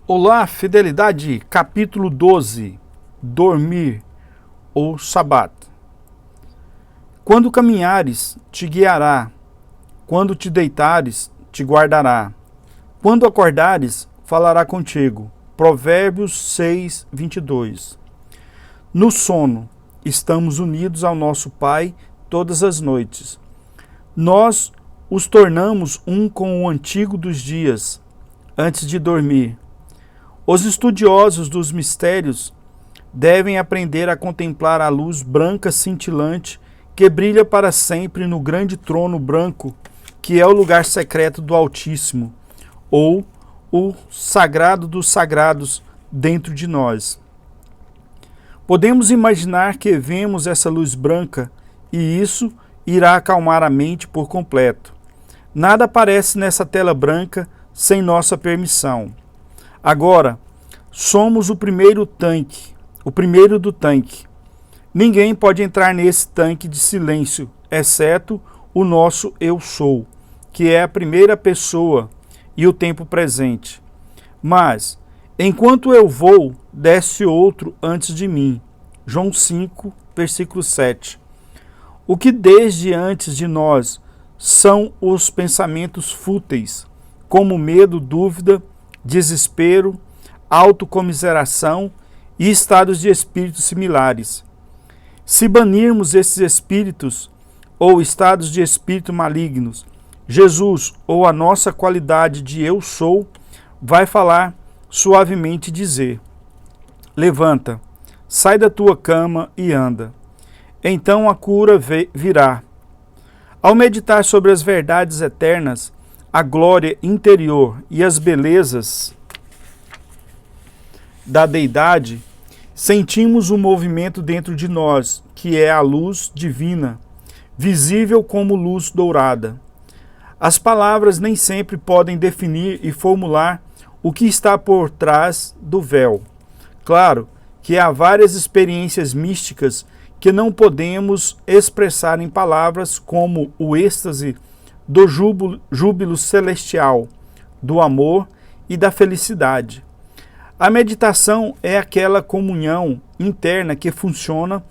Olá, fidelidade, capítulo 12, dormir ou Shabat. Quando caminhares, te guiará, quando te deitares, te guardará, quando acordares, falará contigo. Provérbios 6, 22. No sono, estamos unidos ao nosso Pai todas as noites. Nós os tornamos um com o antigo dos dias, antes de dormir. Os estudiosos dos mistérios devem aprender a contemplar a luz branca cintilante que brilha para sempre no grande trono branco, que é o lugar secreto do Altíssimo, ou o sagrado dos sagrados dentro de nós. Podemos imaginar que vemos essa luz branca e isso irá acalmar a mente por completo. Nada aparece nessa tela branca sem nossa permissão. Agora, somos o primeiro do tanque. Ninguém pode entrar nesse tanque de silêncio, exceto o nosso Eu Sou, que é a primeira pessoa e o tempo presente. Mas, enquanto eu vou, desce outro antes de mim. João 5, versículo 7. O que desde antes de nós são os pensamentos fúteis, como medo, dúvida, desespero, autocomiseração e estados de espírito similares. Se banirmos esses espíritos ou estados de espírito malignos, Jesus ou a nossa qualidade de Eu Sou vai falar suavemente e dizer: levanta, sai da tua cama e anda. Então a cura virá. Ao meditar sobre as verdades eternas, a glória interior e as belezas da deidade, sentimos um movimento dentro de nós, que é a luz divina, visível como luz dourada. As palavras nem sempre podem definir e formular o que está por trás do véu. Claro que há várias experiências místicas que não podemos expressar em palavras, como o êxtase do júbilo celestial, do amor e da felicidade. A meditação é aquela comunhão interna que funciona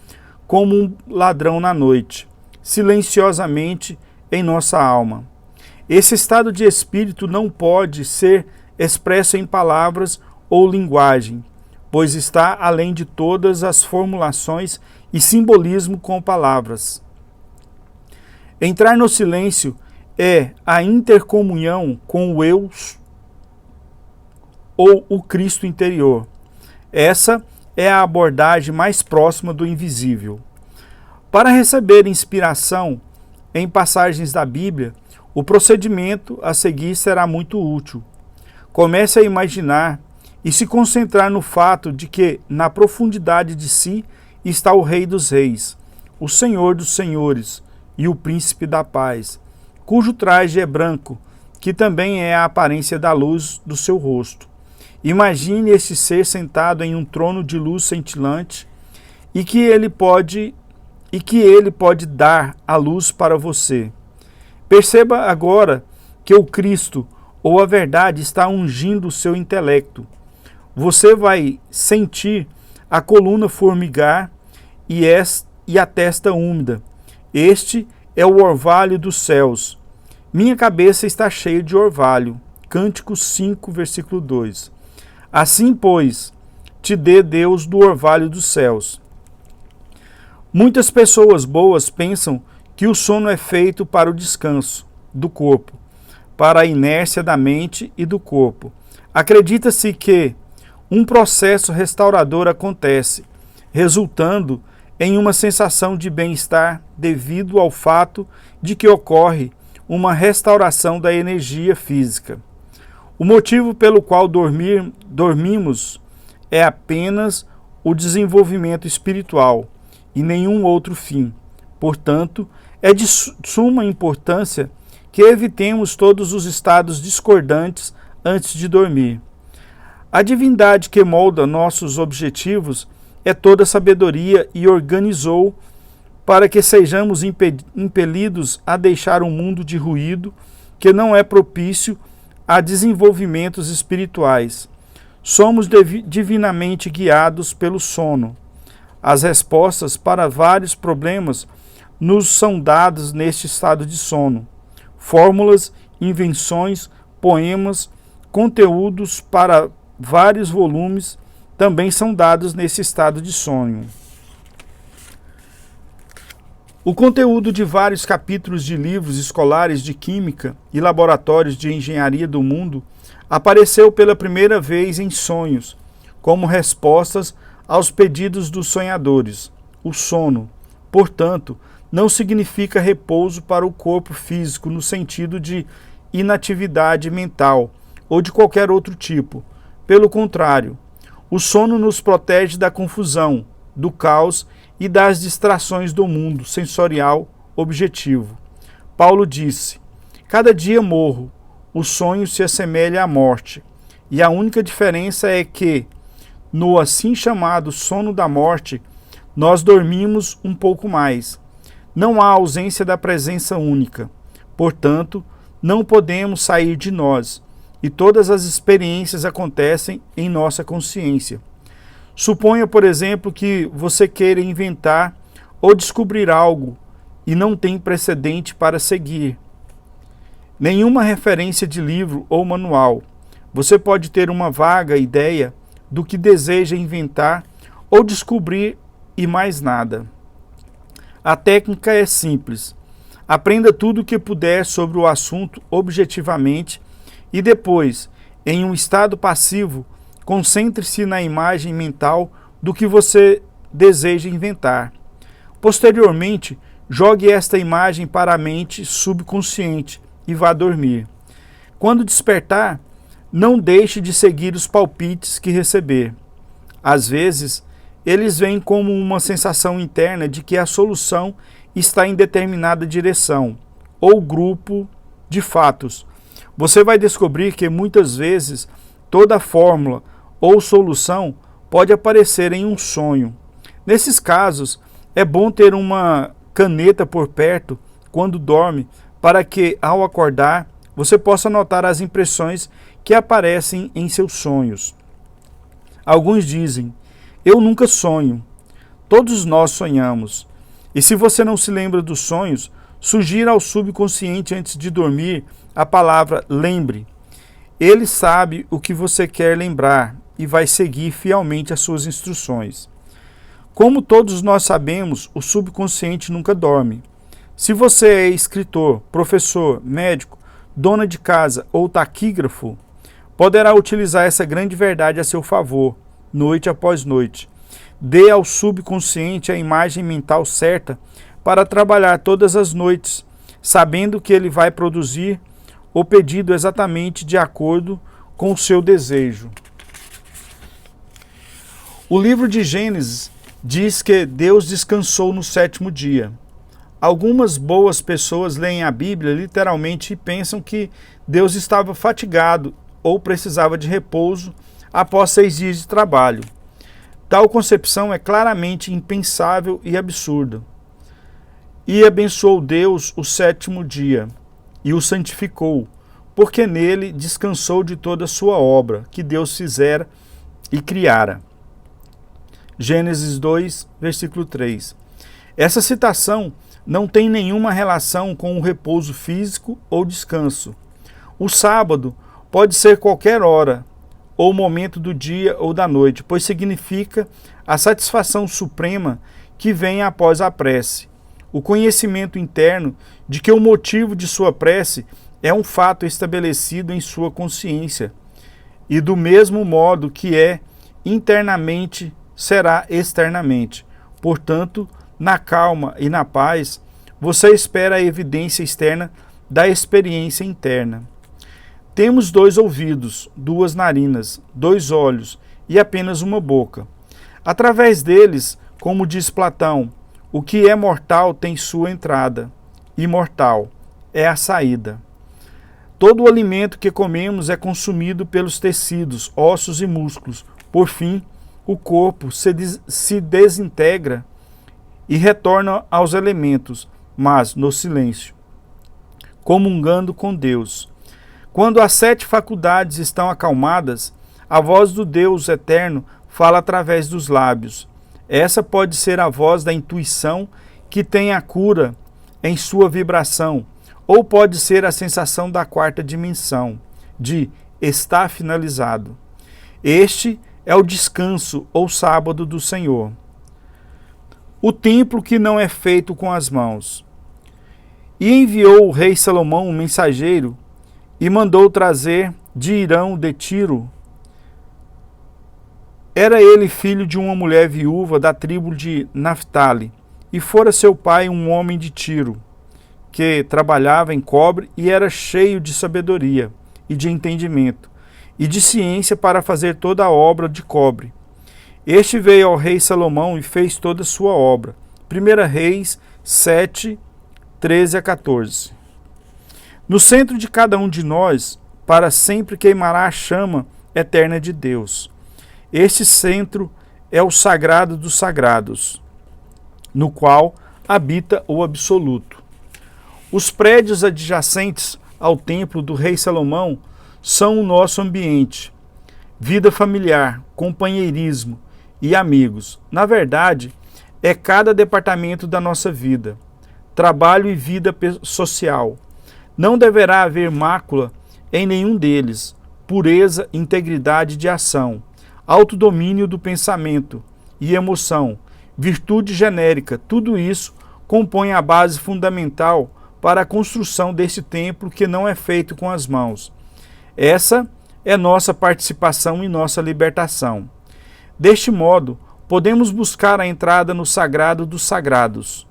como um ladrão na noite, silenciosamente em nossa alma. Esse estado de espírito não pode ser expresso em palavras ou linguagem, pois está além de todas as formulações e simbolismo com palavras. Entrar no silêncio é a intercomunhão com o Eu ou o Cristo interior. Essa é a abordagem mais próxima do invisível. Para receber inspiração em passagens da Bíblia, o procedimento a seguir será muito útil. Comece a imaginar e se concentrar no fato de que, na profundidade de si, está o Rei dos Reis, o Senhor dos Senhores e o Príncipe da Paz, cujo traje é branco, que também é a aparência da luz do seu rosto. Imagine esse ser sentado em um trono de luz cintilante e que ele pode dar a luz para você. Perceba agora que o Cristo ou a verdade está ungindo o seu intelecto. Você vai sentir a coluna formigar e a testa úmida. Este é o orvalho dos céus. Minha cabeça está cheia de orvalho. Cânticos 5, versículo 2. Assim, pois, te dê Deus do orvalho dos céus. Muitas pessoas boas pensam que o sono é feito para o descanso do corpo, para a inércia da mente e do corpo. Acredita-se que um processo restaurador acontece, resultando em uma sensação de bem-estar devido ao fato de que ocorre uma restauração da energia física. O motivo pelo qual dormimos é apenas o desenvolvimento espiritual e nenhum outro fim. Portanto, é de suma importância que evitemos todos os estados discordantes antes de dormir. A divindade que molda nossos objetivos é toda sabedoria e organizou para que sejamos impelidos a deixar um mundo de ruído que não é propício a desenvolvimentos espirituais. Somos divinamente guiados pelo sono. As respostas para vários problemas nos são dadas neste estado de sono. Fórmulas, invenções, poemas, conteúdos para vários volumes também são dados nesse estado de sonho. O conteúdo de vários capítulos de livros escolares de química e laboratórios de engenharia do mundo apareceu pela primeira vez em sonhos, como respostas aos pedidos dos sonhadores. O sono, portanto, não significa repouso para o corpo físico no sentido de inatividade mental ou de qualquer outro tipo. Pelo contrário, o sono nos protege da confusão, do caos e das distrações do mundo sensorial objetivo. Paulo disse: cada dia morro, o sonho se assemelha à morte, e a única diferença é que, no assim chamado sono da morte, nós dormimos um pouco mais. Não há ausência da presença única. Portanto, não podemos sair de nós, e todas as experiências acontecem em nossa consciência. Suponha, por exemplo, que você queira inventar ou descobrir algo e não tem precedente para seguir. Nenhuma referência de livro ou manual. Você pode ter uma vaga ideia do que deseja inventar ou descobrir e mais nada. A técnica é simples. Aprenda tudo o que puder sobre o assunto objetivamente e depois, em um estado passivo, concentre-se na imagem mental do que você deseja inventar. Posteriormente, jogue esta imagem para a mente subconsciente e vá dormir. Quando despertar, não deixe de seguir os palpites que receber. Às vezes, eles vêm como uma sensação interna de que a solução está em determinada direção ou grupo de fatos. Você vai descobrir que muitas vezes toda fórmula ou solução pode aparecer em um sonho. Nesses casos, é bom ter uma caneta por perto quando dorme, para que, ao acordar, você possa anotar as impressões que aparecem em seus sonhos. Alguns dizem: eu nunca sonho. Todos nós sonhamos. E se você não se lembra dos sonhos, sugira ao subconsciente antes de dormir a palavra lembre. Ele sabe o que você quer lembrar e vai seguir fielmente as suas instruções. Como todos nós sabemos, o subconsciente nunca dorme. Se você é escritor, professor, médico, dona de casa ou taquígrafo, poderá utilizar essa grande verdade a seu favor, noite após noite. Dê ao subconsciente a imagem mental certa para trabalhar todas as noites, sabendo que ele vai produzir o pedido exatamente de acordo com o seu desejo. O livro de Gênesis diz que Deus descansou no sétimo dia. Algumas boas pessoas leem a Bíblia literalmente e pensam que Deus estava fatigado ou precisava de repouso após 6 dias de trabalho. Tal concepção é claramente impensável e absurda. E abençoou Deus o sétimo dia e o santificou, porque nele descansou de toda a sua obra que Deus fizera e criara. Gênesis 2, versículo 3. Essa citação não tem nenhuma relação com o repouso físico ou descanso. O sábado pode ser qualquer hora, ou momento do dia ou da noite, pois significa a satisfação suprema que vem após a prece. O conhecimento interno de que o motivo de sua prece é um fato estabelecido em sua consciência, e do mesmo modo que é internamente, será externamente. Portanto, na calma e na paz, você espera a evidência externa da experiência interna. Temos 2 ouvidos, 2 narinas, 2 olhos e apenas uma boca. Através deles, como diz Platão, o que é mortal tem sua entrada, imortal é a saída. Todo o alimento que comemos é consumido pelos tecidos, ossos e músculos. Por fim, o corpo se desintegra e retorna aos elementos, mas no silêncio, comungando com Deus. Quando as 7 faculdades estão acalmadas, A voz do Deus eterno fala através dos lábios. Essa pode ser a voz da intuição que tem a cura em sua vibração, ou pode ser a sensação da quarta dimensão, de está finalizado. Este é o descanso ou sábado do Senhor. O templo que não é feito com as mãos. E enviou o rei Salomão um mensageiro e mandou trazer de Irão de Tiro. Era ele filho de uma mulher viúva da tribo de Naphtali, e fora seu pai um homem de Tiro, que trabalhava em cobre e era cheio de sabedoria e de entendimento, e de ciência para fazer toda a obra de cobre. Este veio ao rei Salomão e fez toda a sua obra. 1 Reis 7, 13 a 14. No centro de cada um de nós, para sempre queimará a chama eterna de Deus. Este centro é o sagrado dos sagrados, no qual habita o absoluto. Os prédios adjacentes ao templo do rei Salomão são o nosso ambiente, vida familiar, companheirismo e amigos. Na verdade, é cada departamento da nossa vida, trabalho e vida social. Não deverá haver mácula em nenhum deles, pureza, integridade de ação, autodomínio do pensamento e emoção, virtude genérica, tudo isso compõe a base fundamental para a construção desse templo que não é feito com as mãos. Essa é nossa participação e nossa libertação. Deste modo, podemos buscar a entrada no sagrado dos sagrados.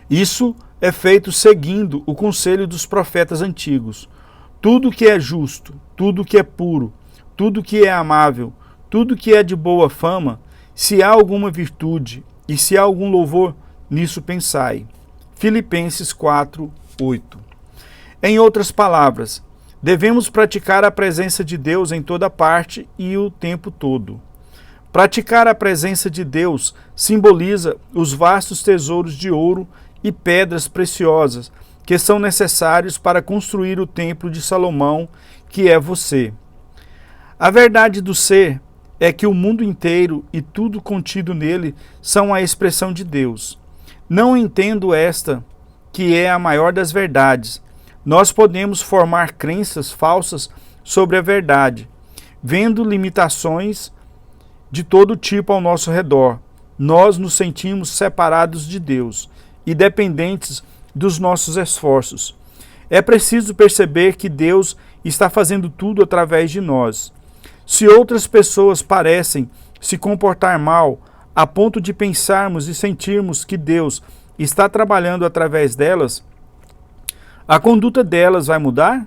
Isso é feito seguindo o conselho dos profetas antigos. Tudo que é justo, tudo que é puro, tudo que é amável, tudo que é de boa fama, se há alguma virtude e se há algum louvor, nisso pensai. Filipenses 4, 8. Em outras palavras, devemos praticar a presença de Deus em toda parte e o tempo todo. Praticar a presença de Deus simboliza os vastos tesouros de ouro e pedras preciosas que são necessários para construir o templo de Salomão, que é você. A verdade do ser é que o mundo inteiro e tudo contido nele são a expressão de Deus. Não entendo esta, que é a maior das verdades. Nós podemos formar crenças falsas sobre a verdade, vendo limitações de todo tipo ao nosso redor. Nós nos sentimos separados de Deus e dependentes dos nossos esforços. É preciso perceber que Deus está fazendo tudo através de nós. Se outras pessoas parecem se comportar mal, a ponto de pensarmos e sentirmos que Deus está trabalhando através delas, a conduta delas vai mudar?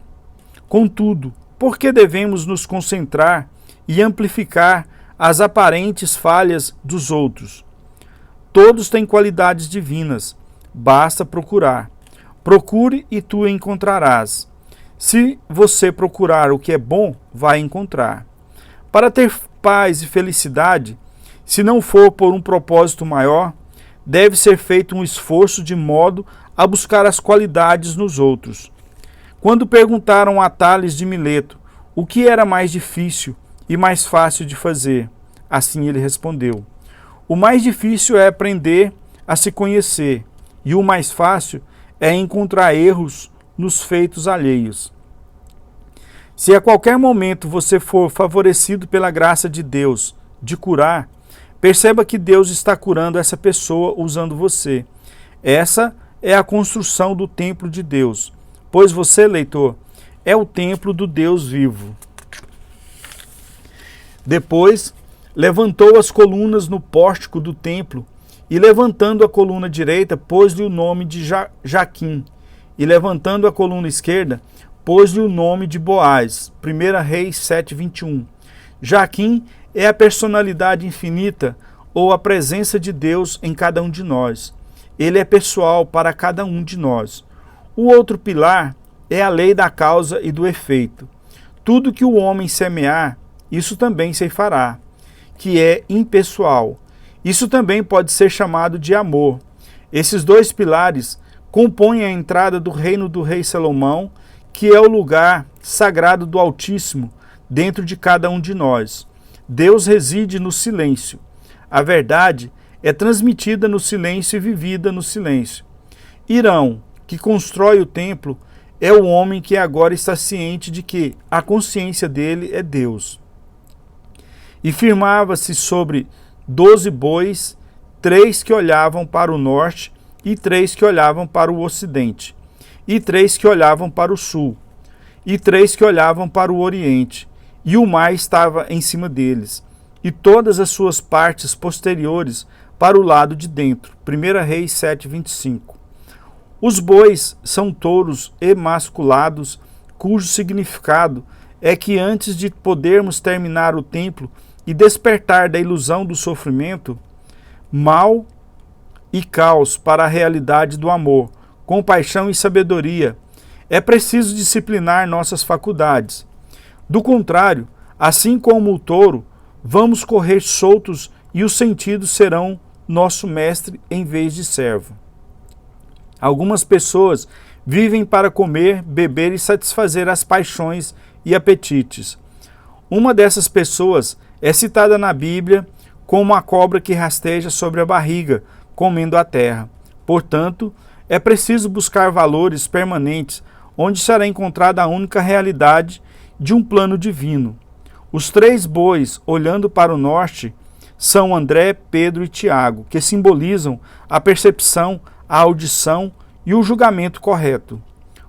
Contudo, por que devemos nos concentrar e amplificar as aparentes falhas dos outros? Todos têm qualidades divinas, basta procurar. Procure e tu encontrarás. Se você procurar o que é bom, vai encontrar. Para ter paz e felicidade, se não for por um propósito maior, deve ser feito um esforço de modo a buscar as qualidades nos outros. Quando perguntaram a Tales de Mileto o que era mais difícil e mais fácil de fazer, assim ele respondeu: o mais difícil é aprender a se conhecer, e o mais fácil é encontrar erros nos feitos alheios. Se a qualquer momento você for favorecido pela graça de Deus de curar, perceba que Deus está curando essa pessoa usando você. Essa é a construção do templo de Deus, pois você, leitor, é o templo do Deus vivo. Depois, levantou as colunas no pórtico do templo, e levantando a coluna direita, pôs-lhe o nome de Jaquim, e levantando a coluna esquerda, pôs-lhe o nome de Boaz. 1 Reis 7:21. Jaquim é a personalidade infinita ou a presença de Deus em cada um de nós. Ele é pessoal para cada um de nós. O outro pilar é a lei da causa e do efeito. Tudo que o homem semear, isso também se fará, que é impessoal. Isso também pode ser chamado de amor. Esses dois pilares compõem a entrada do reino do rei Salomão, que é o lugar sagrado do Altíssimo, dentro de cada um de nós. Deus reside no silêncio. A verdade é transmitida no silêncio e vivida no silêncio. Irão, que constrói o templo, é o homem que agora está ciente de que a consciência dele é Deus. E firmava-se sobre 12 bois, 3 que olhavam para o norte, e 3 que olhavam para o ocidente, e 3 que olhavam para o sul, e 3 que olhavam para o oriente, e o mar estava em cima deles, e todas as suas partes posteriores para o lado de dentro. 1 Reis 7:25. Os bois são touros emasculados, cujo significado é que antes de podermos terminar o templo e despertar da ilusão do sofrimento, mal e caos para a realidade do amor, compaixão e sabedoria, é preciso disciplinar nossas faculdades. Do contrário, assim como o touro, vamos correr soltos e os sentidos serão nosso mestre em vez de servo. Algumas pessoas vivem para comer, beber e satisfazer as paixões e apetites. Uma dessas pessoas é citada na Bíblia como a cobra que rasteja sobre a barriga, comendo a terra. Portanto, é preciso buscar valores permanentes, onde será encontrada a única realidade de um plano divino. Os 3 bois, olhando para o norte, são André, Pedro e Tiago, que simbolizam a percepção, a audição e o julgamento correto.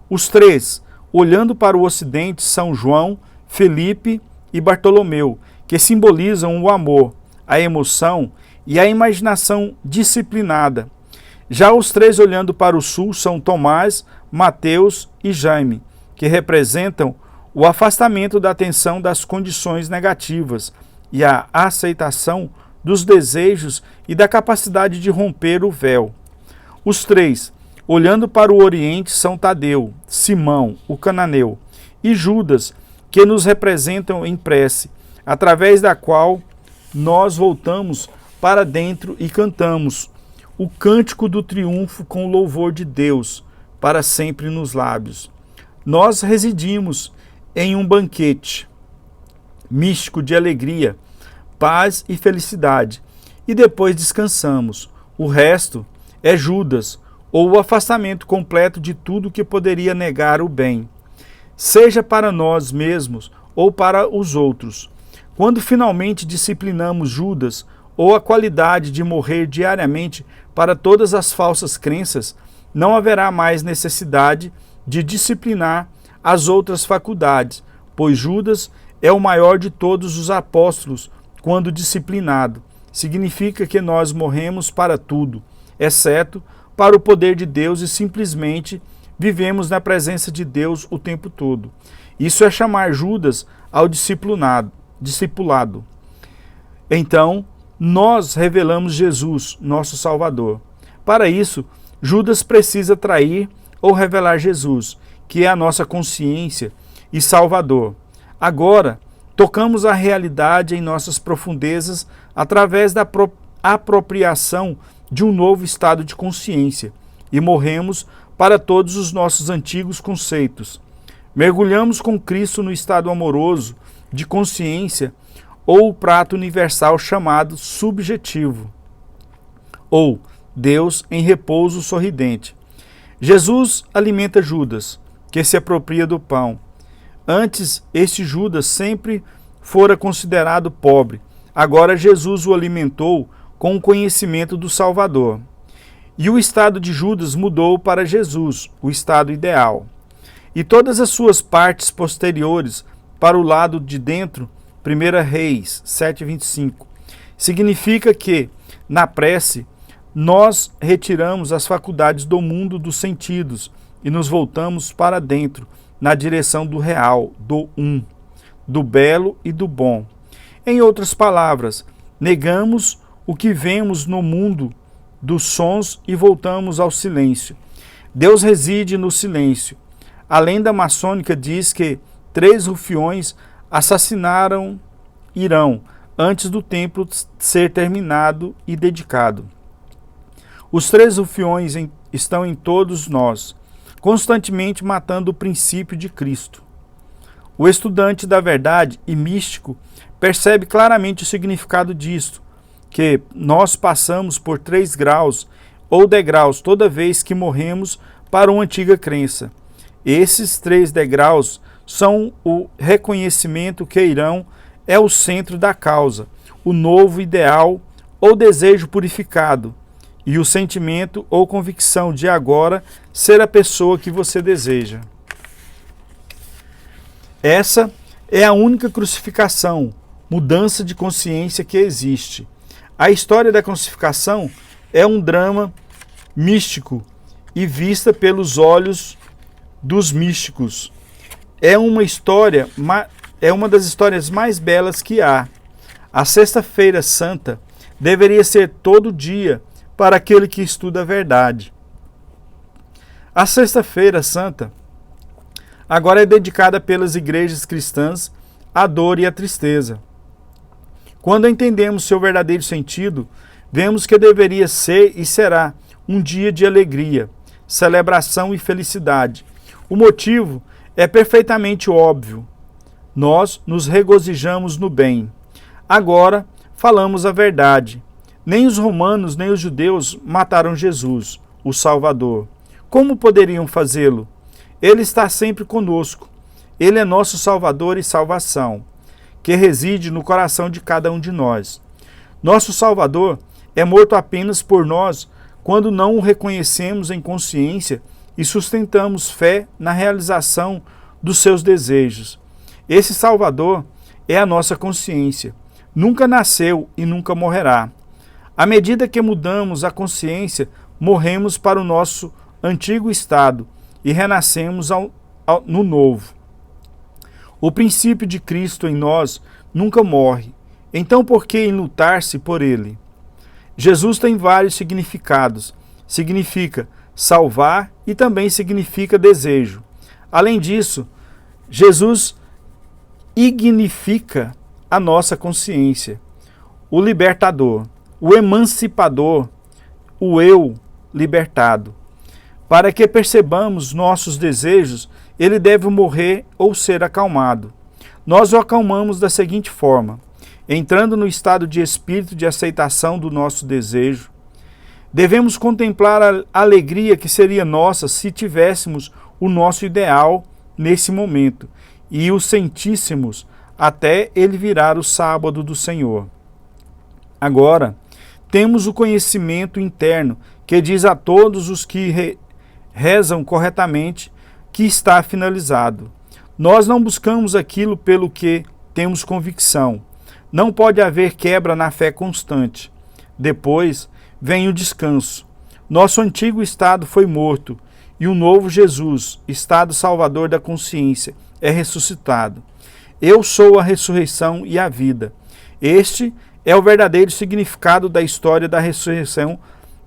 Os 3, olhando para o ocidente, são João, Felipe e Bartolomeu, que simbolizam o amor, a emoção e a imaginação disciplinada. Já os 3 olhando para o sul são Tomás, Mateus e Jaime, que representam o afastamento da atenção das condições negativas e a aceitação dos desejos e da capacidade de romper o véu. Os 3, olhando para o oriente, são Tadeu, Simão, o cananeu, e Judas, que nos representam em prece, através da qual nós voltamos para dentro e cantamos o cântico do triunfo com o louvor de Deus para sempre nos lábios. Nós residimos em um banquete místico de alegria, paz e felicidade, e depois descansamos. O resto é Judas, ou o afastamento completo de tudo que poderia negar o bem, seja para nós mesmos ou para os outros. Quando finalmente disciplinamos Judas, ou a qualidade de morrer diariamente para todas as falsas crenças, não haverá mais necessidade de disciplinar as outras faculdades, pois Judas é o maior de todos os apóstolos quando disciplinado. Significa que nós morremos para tudo, exceto para o poder de Deus, e simplesmente vivemos na presença de Deus o tempo todo. Isso é chamar Judas ao discipulado. Então, nós revelamos Jesus, nosso Salvador. Para isso, Judas precisa trair ou revelar Jesus, que é a nossa consciência e Salvador. Agora, tocamos a realidade em nossas profundezas através da apropriação de um novo estado de consciência e morremos para todos os nossos antigos conceitos. Mergulhamos com Cristo no estado amoroso de consciência ou o prato universal chamado subjetivo, ou Deus em repouso sorridente. Jesus alimenta Judas, que se apropria do pão. Antes, este Judas sempre fora considerado pobre. Agora Jesus o alimentou com o conhecimento do Salvador. E o estado de Judas mudou para Jesus, o estado ideal. E todas as suas partes posteriores para o lado de dentro, 1 Reis 7:25, significa que, na prece, nós retiramos as faculdades do mundo dos sentidos e nos voltamos para dentro, na direção do real, do do belo e do bom. Em outras palavras, negamos o que vemos no mundo dos sons e voltamos ao silêncio. Deus reside no silêncio. A lenda maçônica diz que 3 rufiões assassinaram Irão antes do templo ser terminado e dedicado. Os 3 rufiões estão em todos nós, constantemente matando o princípio de Cristo. O estudante da verdade e místico percebe claramente o significado disto, que nós passamos por 3 graus ou degraus toda vez que morremos para uma antiga crença. Esses 3 degraus são o reconhecimento que Irão é o centro da causa, o novo ideal ou desejo purificado, e o sentimento ou convicção de agora ser a pessoa que você deseja. Essa é a única crucificação, mudança de consciência que existe. A história da crucificação é um drama místico e vista pelos olhos dos místicos. É uma das histórias mais belas que há. A Sexta-feira Santa deveria ser todo dia para aquele que estuda a verdade. A Sexta-feira Santa agora é dedicada pelas igrejas cristãs à dor e à tristeza. Quando entendemos seu verdadeiro sentido, vemos que deveria ser e será um dia de alegria, celebração e felicidade. O motivo é perfeitamente óbvio. Nós nos regozijamos no bem. Agora falamos a verdade. Nem os romanos nem os judeus mataram Jesus, o Salvador. Como poderiam fazê-lo? Ele está sempre conosco. Ele é nosso Salvador e salvação, que reside no coração de cada um de nós. Nosso Salvador é morto apenas por nós quando não o reconhecemos em consciência e sustentamos fé na realização dos seus desejos. Esse Salvador é a nossa consciência. Nunca nasceu e nunca morrerá. À medida que mudamos a consciência, morremos para o nosso antigo estado e renascemos no novo. O princípio de Cristo em nós nunca morre. Então, por que enlutar-se por ele? Jesus tem vários significados. Significa salvar e também significa desejo. Além disso, Jesus ignifica a nossa consciência. O libertador, o emancipador, o eu libertado. Para que percebamos nossos desejos, ele deve morrer ou ser acalmado. Nós o acalmamos da seguinte forma: entrando no estado de espírito de aceitação do nosso desejo. Devemos contemplar a alegria que seria nossa se tivéssemos o nosso ideal nesse momento e o sentíssemos até ele virar o sábado do Senhor. Agora, temos o conhecimento interno que diz a todos os que rezam corretamente que está finalizado. Nós não buscamos aquilo pelo que temos convicção. Não pode haver quebra na fé constante. Depois vem o descanso. Nosso antigo estado foi morto e o novo Jesus, estado salvador da consciência, é ressuscitado. Eu sou a ressurreição e a vida. Este é o verdadeiro significado da história da ressurreição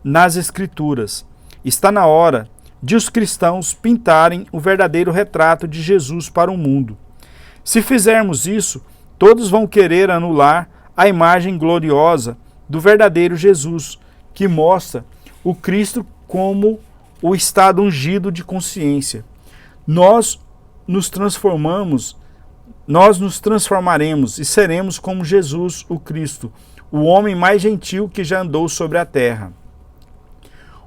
nas Escrituras. Está na hora de os cristãos pintarem o verdadeiro retrato de Jesus para o mundo. Se fizermos isso, todos vão querer anular a imagem gloriosa do verdadeiro Jesus, que mostra o Cristo como o estado ungido de consciência. Nós nos transformaremos e seremos como Jesus, o Cristo, o homem mais gentil que já andou sobre a terra.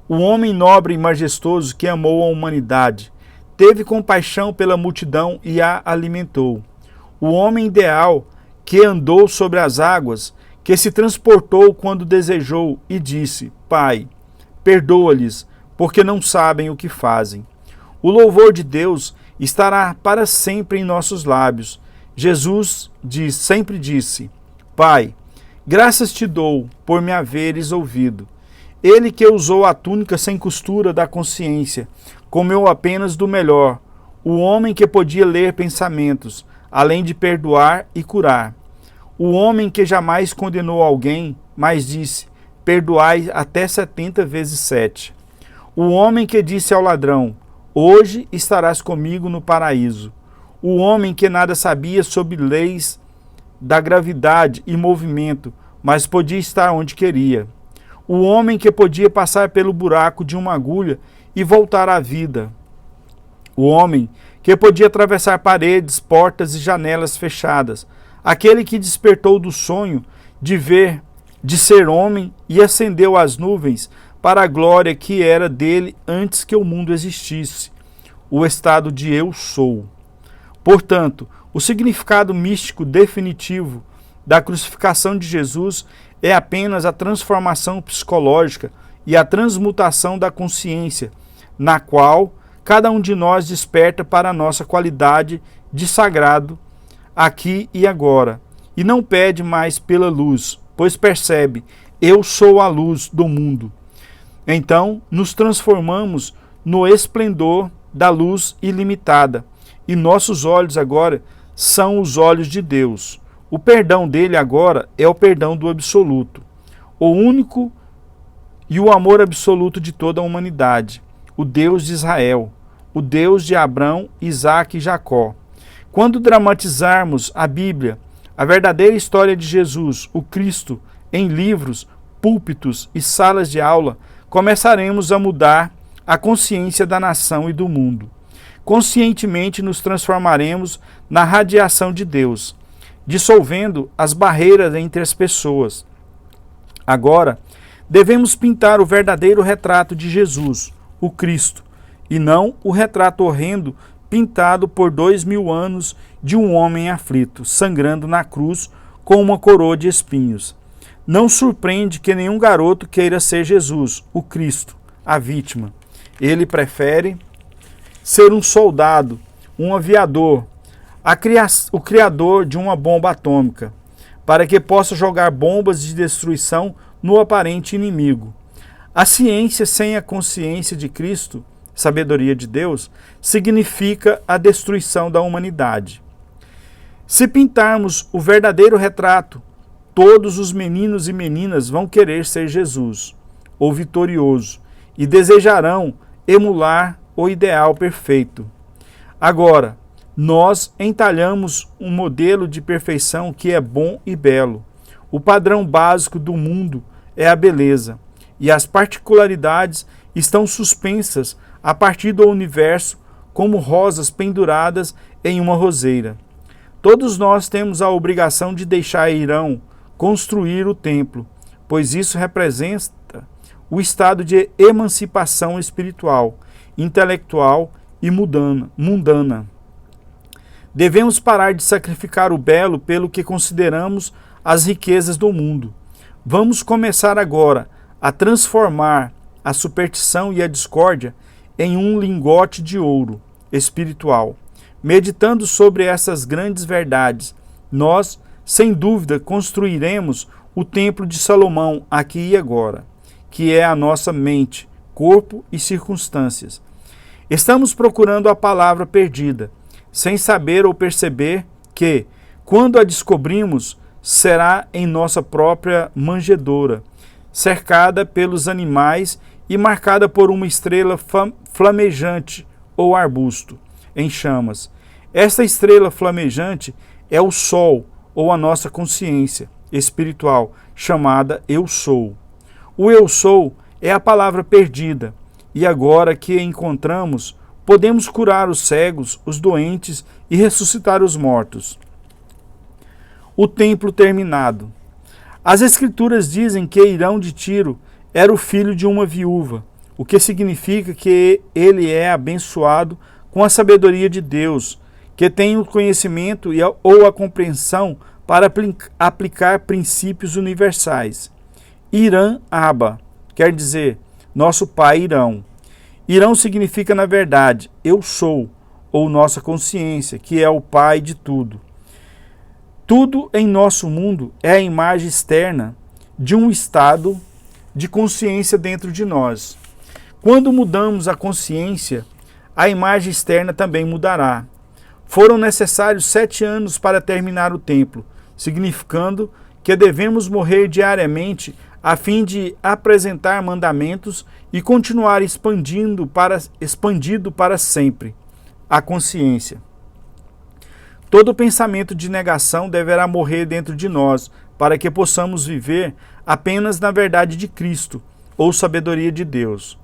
O homem nobre e majestoso que amou a humanidade, teve compaixão pela multidão e a alimentou. O homem ideal que andou sobre as águas, que se transportou quando desejou e disse: Pai, perdoa-lhes, porque não sabem o que fazem. O louvor de Deus estará para sempre em nossos lábios. Jesus sempre disse: Pai, graças te dou por me haveres ouvido. Ele que usou a túnica sem costura da consciência, comeu apenas do melhor, o homem que podia ler pensamentos, além de perdoar e curar. O homem que jamais condenou alguém, mas disse: perdoai até 70 vezes 7. O homem que disse ao ladrão: hoje estarás comigo no paraíso. O homem que nada sabia sobre leis da gravidade e movimento, mas podia estar onde queria. O homem que podia passar pelo buraco de uma agulha e voltar à vida. O homem que podia atravessar paredes, portas e janelas fechadas, aquele que despertou do sonho de ver, de ser homem e ascendeu às nuvens para a glória que era dele antes que o mundo existisse, o estado de eu sou. Portanto, o significado místico definitivo da crucificação de Jesus é apenas a transformação psicológica e a transmutação da consciência, na qual cada um de nós desperta para a nossa qualidade de sagrado aqui e agora, e não pede mais pela luz, pois percebe, eu sou a luz do mundo. Então, nos transformamos no esplendor da luz ilimitada, e nossos olhos agora são os olhos de Deus. O perdão dele agora é o perdão do absoluto, o único e o amor absoluto de toda a humanidade, o Deus de Israel, o Deus de Abraão, Isaque e Jacó. Quando dramatizarmos a Bíblia, a verdadeira história de Jesus, o Cristo, em livros, púlpitos e salas de aula, começaremos a mudar a consciência da nação e do mundo. Conscientemente nos transformaremos na radiação de Deus, dissolvendo as barreiras entre as pessoas. Agora, devemos pintar o verdadeiro retrato de Jesus, o Cristo, e não o retrato horrendo pintado por 2000 anos de um homem aflito, sangrando na cruz com uma coroa de espinhos. Não surpreende que nenhum garoto queira ser Jesus, o Cristo, a vítima. Ele prefere ser um soldado, um aviador, o criador de uma bomba atômica, para que possa jogar bombas de destruição no aparente inimigo. A ciência sem a consciência de Cristo, sabedoria de Deus, significa a destruição da humanidade. Se pintarmos o verdadeiro retrato, todos os meninos e meninas vão querer ser Jesus, ou vitorioso, e desejarão emular o ideal perfeito. Agora, nós entalhamos um modelo de perfeição que é bom e belo. O padrão básico do mundo é a beleza, e as particularidades estão suspensas a partir do universo como rosas penduradas em uma roseira. Todos nós temos a obrigação de deixar Irão construir o templo, pois isso representa o estado de emancipação espiritual, intelectual e mundana. Devemos parar de sacrificar o belo pelo que consideramos as riquezas do mundo. Vamos começar agora a transformar a superstição e a discórdia em um lingote de ouro espiritual. Meditando sobre essas grandes verdades, nós, sem dúvida, construiremos o templo de Salomão aqui e agora, que é a nossa mente, corpo e circunstâncias. Estamos procurando a palavra perdida, sem saber ou perceber que, quando a descobrimos, será em nossa própria manjedoura, cercada pelos animais e marcada por uma estrela flamejante ou arbusto em chamas. Esta estrela flamejante é o sol ou a nossa consciência espiritual, chamada Eu Sou. O Eu Sou é a palavra perdida, e agora que a encontramos, podemos curar os cegos, os doentes e ressuscitar os mortos. O templo terminado. As Escrituras dizem que Irão de Tiro era o filho de uma viúva, o que significa que ele é abençoado com a sabedoria de Deus, que tem o conhecimento ou a compreensão para aplicar princípios universais. Irã Abba quer dizer nosso pai Irão. Irão significa, na verdade, eu sou, ou nossa consciência, que é o pai de tudo. Tudo em nosso mundo é a imagem externa de um estado de consciência dentro de nós. Quando mudamos a consciência, a imagem externa também mudará. Foram necessários 7 anos para terminar o templo, significando que devemos morrer diariamente a fim de apresentar mandamentos e continuar expandido para sempre a consciência. Todo pensamento de negação deverá morrer dentro de nós, para que possamos viver apenas na verdade de Cristo, ou sabedoria de Deus.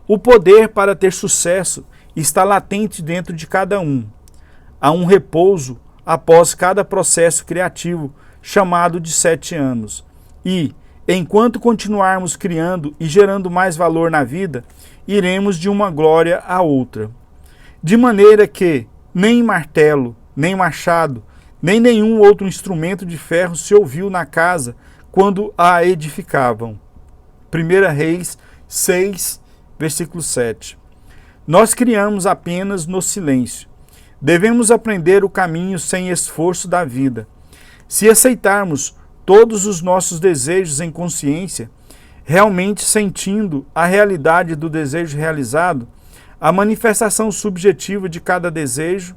O poder para ter sucesso está latente dentro de cada um. Há um repouso após cada processo criativo, chamado de 7 anos. E, enquanto continuarmos criando e gerando mais valor na vida, iremos de uma glória a outra. De maneira que nem martelo, nem machado, nem nenhum outro instrumento de ferro se ouviu na casa quando a edificavam. 1 Reis 6, versículo 7. Nós criamos apenas no silêncio. Devemos aprender o caminho sem esforço da vida. Se aceitarmos todos os nossos desejos em consciência, realmente sentindo a realidade do desejo realizado, a manifestação subjetiva de cada desejo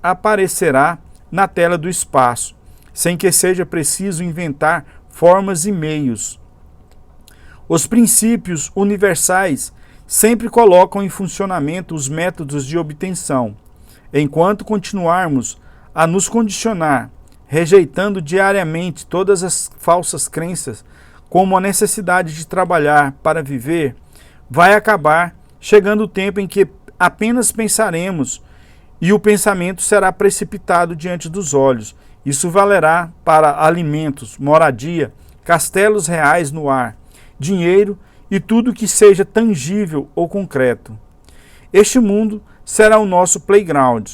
aparecerá na tela do espaço, sem que seja preciso inventar formas e meios. Os princípios universais sempre colocam em funcionamento os métodos de obtenção. Enquanto continuarmos a nos condicionar, rejeitando diariamente todas as falsas crenças, como a necessidade de trabalhar para viver, vai acabar chegando o tempo em que apenas pensaremos e o pensamento será precipitado diante dos olhos. Isso valerá para alimentos, moradia, castelos reais no ar, dinheiro e tudo que seja tangível ou concreto. Este mundo será o nosso playground.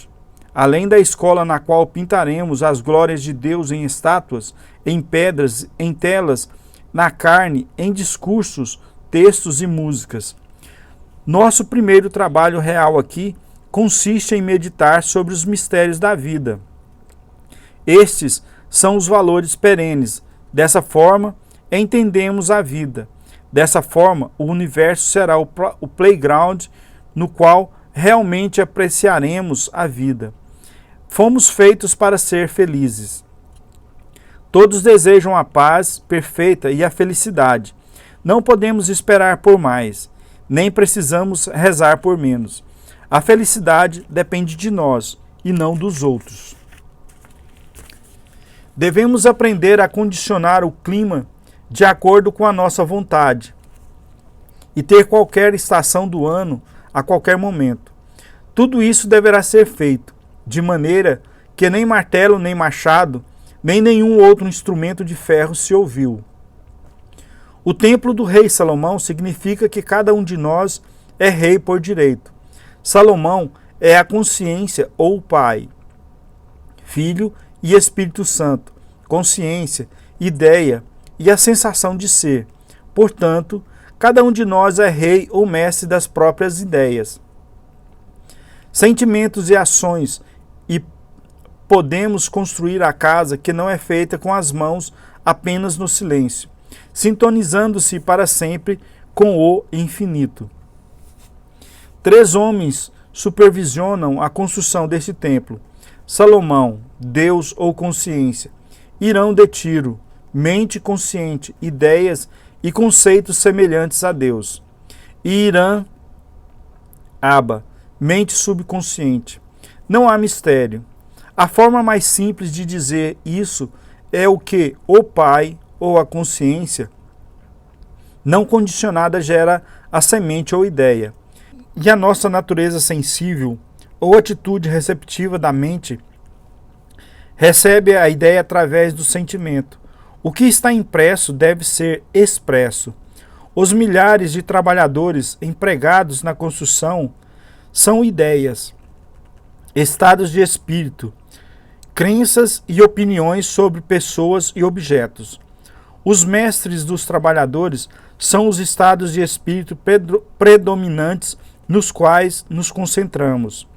Além da escola na qual pintaremos as glórias de Deus em estátuas, em pedras, em telas, na carne, em discursos, textos e músicas. Nosso primeiro trabalho real aqui consiste em meditar sobre os mistérios da vida. Estes são os valores perenes. Dessa forma, entendemos a vida. Dessa forma, o universo será o playground no qual realmente apreciaremos a vida. Fomos feitos para ser felizes. Todos desejam a paz perfeita e a felicidade. Não podemos esperar por mais, nem precisamos rezar por menos. A felicidade depende de nós e não dos outros. Devemos aprender a condicionar o clima de acordo com a nossa vontade e ter qualquer estação do ano a qualquer momento. Tudo isso deverá ser feito de maneira que nem martelo, nem machado, nem nenhum outro instrumento de ferro se ouviu. O templo do rei Salomão significa que cada um de nós é rei por direito. Salomão é a consciência ou o Pai, Filho e Espírito Santo, consciência, ideia e a sensação de ser. Portanto, cada um de nós é rei ou mestre das próprias ideias, sentimentos e ações, e podemos construir a casa que não é feita com as mãos apenas no silêncio, sintonizando-se para sempre com o infinito. 3 homens supervisionam a construção deste templo: Salomão, Deus ou consciência; Irão de Tiro, mente consciente, ideias e conceitos semelhantes a Deus; e Irã Aba, mente subconsciente. Não há mistério. A forma mais simples de dizer isso é o que o Pai ou a consciência não condicionada gera a semente ou ideia. E a nossa natureza sensível ou atitude receptiva da mente recebe a ideia através do sentimento. O que está impresso deve ser expresso. Os milhares de trabalhadores empregados na construção são ideias, estados de espírito, crenças e opiniões sobre pessoas e objetos. Os mestres dos trabalhadores são os estados de espírito predominantes nos quais nos concentramos.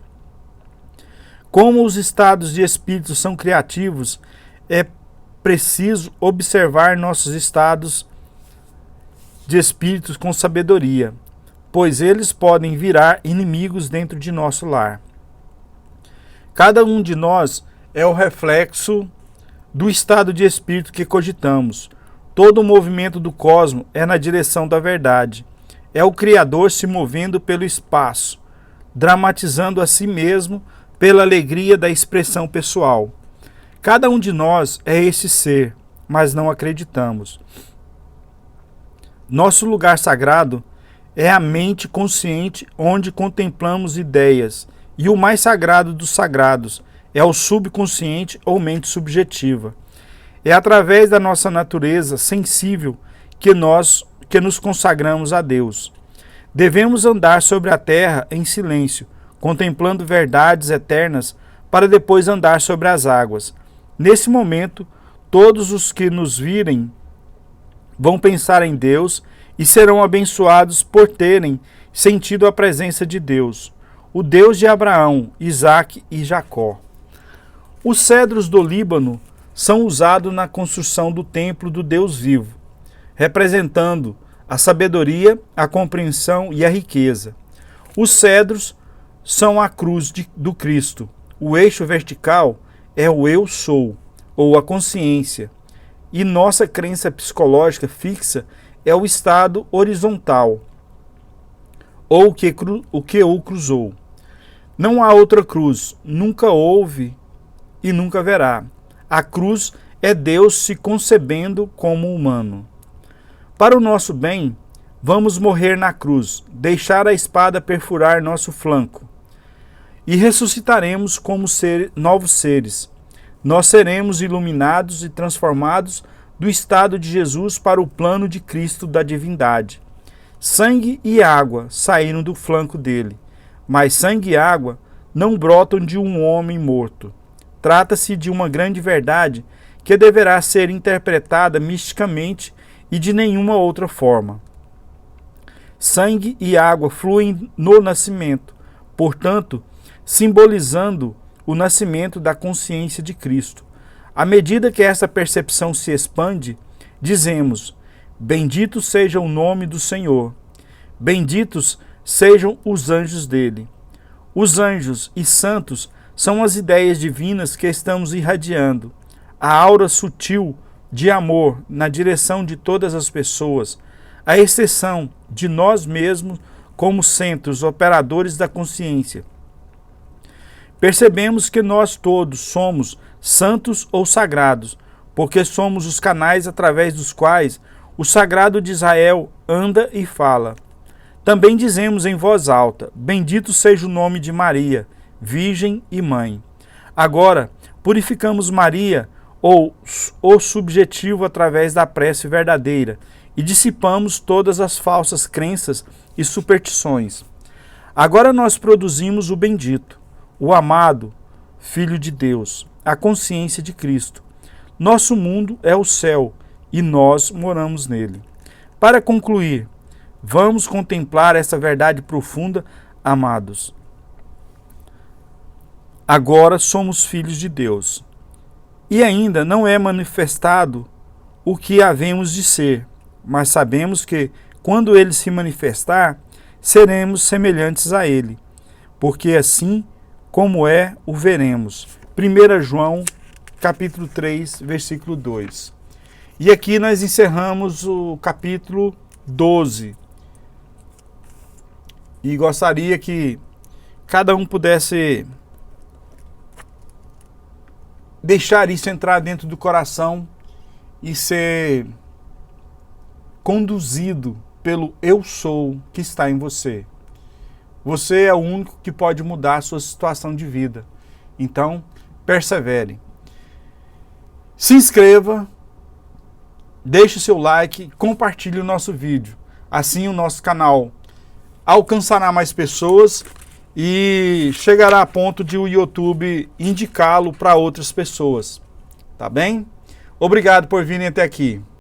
Como os estados de espírito são criativos, é preciso observar nossos estados de espíritos com sabedoria, pois eles podem virar inimigos dentro de nosso lar. Cada um de nós é o reflexo do estado de espírito que cogitamos. Todo o movimento do cosmos é na direção da verdade. É o Criador se movendo pelo espaço, dramatizando a si mesmo pela alegria da expressão pessoal. Cada um de nós é esse ser, mas não acreditamos. Nosso lugar sagrado é a mente consciente onde contemplamos ideias, e o mais sagrado dos sagrados é o subconsciente ou mente subjetiva. É através da nossa natureza sensível que nos consagramos a Deus. Devemos andar sobre a terra em silêncio, contemplando verdades eternas, para depois andar sobre as águas. Nesse momento, todos os que nos virem vão pensar em Deus e serão abençoados por terem sentido a presença de Deus, o Deus de Abraão, Isaque e Jacó. Os cedros do Líbano são usados na construção do templo do Deus vivo, representando a sabedoria, a compreensão e a riqueza. Os cedros são a cruz do Cristo. O eixo vertical é o eu sou, ou a consciência, e nossa crença psicológica fixa é o estado horizontal, ou o que o cruzou. Não há outra cruz, nunca houve e nunca haverá. A cruz é Deus se concebendo como humano. Para o nosso bem, vamos morrer na cruz, deixar a espada perfurar nosso flanco, e ressuscitaremos como novos seres. Nós seremos iluminados e transformados do estado de Jesus para o plano de Cristo da divindade. Sangue e água saíram do flanco dele, mas sangue e água não brotam de um homem morto. Trata-se de uma grande verdade que deverá ser interpretada misticamente e de nenhuma outra forma. Sangue e água fluem no nascimento, portanto, simbolizando o nascimento da consciência de Cristo. À medida que essa percepção se expande, dizemos: bendito seja o nome do Senhor, benditos sejam os anjos dele. Os anjos e santos são as ideias divinas que estamos irradiando, a aura sutil de amor na direção de todas as pessoas, à exceção de nós mesmos como centros operadores da consciência. Percebemos que nós todos somos santos ou sagrados, porque somos os canais através dos quais o sagrado de Israel anda e fala. Também dizemos em voz alta: bendito seja o nome de Maria, Virgem e Mãe. Agora, purificamos Maria, ou o subjetivo, através da prece verdadeira, e dissipamos todas as falsas crenças e superstições. Agora nós produzimos o bendito, o amado Filho de Deus, a consciência de Cristo. Nosso mundo é o céu e nós moramos nele. Para concluir, vamos contemplar essa verdade profunda, amados. Agora somos filhos de Deus. E ainda não é manifestado o que havemos de ser, mas sabemos que, quando ele se manifestar, seremos semelhantes a ele, porque assim como é, o veremos. 1 João, capítulo 3, versículo 2. E aqui nós encerramos o capítulo 12. E gostaria que cada um pudesse deixar isso entrar dentro do coração e ser conduzido pelo eu sou que está em você. Você é o único que pode mudar a sua situação de vida. Então, persevere. Se inscreva, deixe o seu like, compartilhe o nosso vídeo. Assim o nosso canal alcançará mais pessoas e chegará a ponto de o YouTube indicá-lo para outras pessoas. Tá bem? Obrigado por virem até aqui.